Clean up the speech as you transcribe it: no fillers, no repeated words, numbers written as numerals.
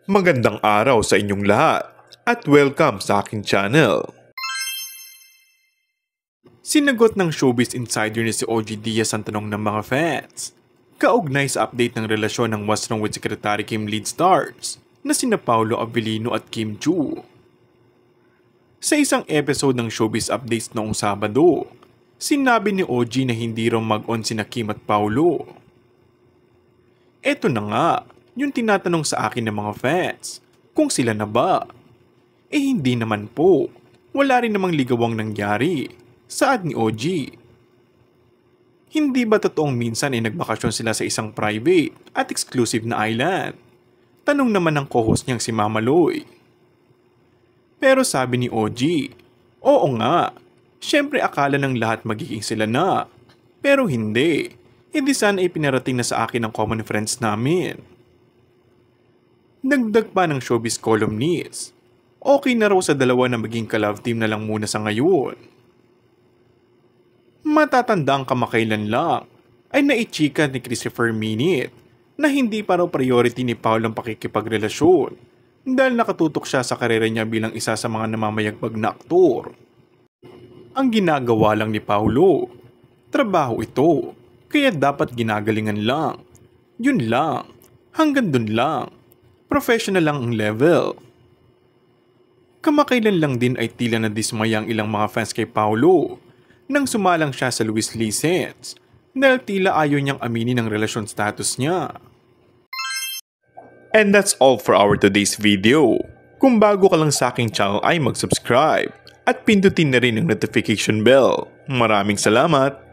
Magandang araw sa inyong lahat at welcome sa aking channel. Sinagot ng showbiz insider ni si OG Diaz ang tanong ng mga fans. Kaugnay sa update ng relasyon ng What's Wrong with Secretary Kim lead stars na sina Paolo Abilino at Kim Chiu. Sa isang episode ng Showbiz Updates noong Sabado, sinabi ni OG na hindi raw mag-on sina Kim at Paolo. Eto na nga, yung tinatanong sa akin ng mga fans, kung sila na ba? Hindi naman po. Wala rin namang ligawang nangyari. Saad ni OG. Hindi ba totoong minsan ay nagbakasyon sila sa isang private at exclusive na island? Tanong naman ng co-host niyang si Mama Loy. Pero sabi ni OG, oo nga, syempre akala ng lahat magiging sila na. Pero hindi. Hindi sana ay pinarating na sa akin ng common friends namin. Dagdag pa ng showbiz columnist, okay na raw sa dalawa na maging ka-love team na lang muna sa ngayon. Matatanda ang kamakailan lang ay naichika ni Christopher Minute na hindi pa raw priority ni Paolo ang pakikipagrelasyon dahil nakatutok siya sa karera niya bilang isa sa mga namamayagpag na aktor. Ang ginagawa lang ni Paolo, trabaho ito, kaya dapat ginagalingan lang. Yun lang, hanggang dun lang. Professional lang ang level. Kamakailan lang din ay tila na dismaya ang ilang mga fans kay Paolo nang sumalang siya sa Luis Licence dahil tila ayaw niyang aminin ang relasyon status niya. And that's all for our today's video. Kung bago ka lang sa aking channel ay mag-subscribe at pindutin na rin ang notification bell. Maraming salamat!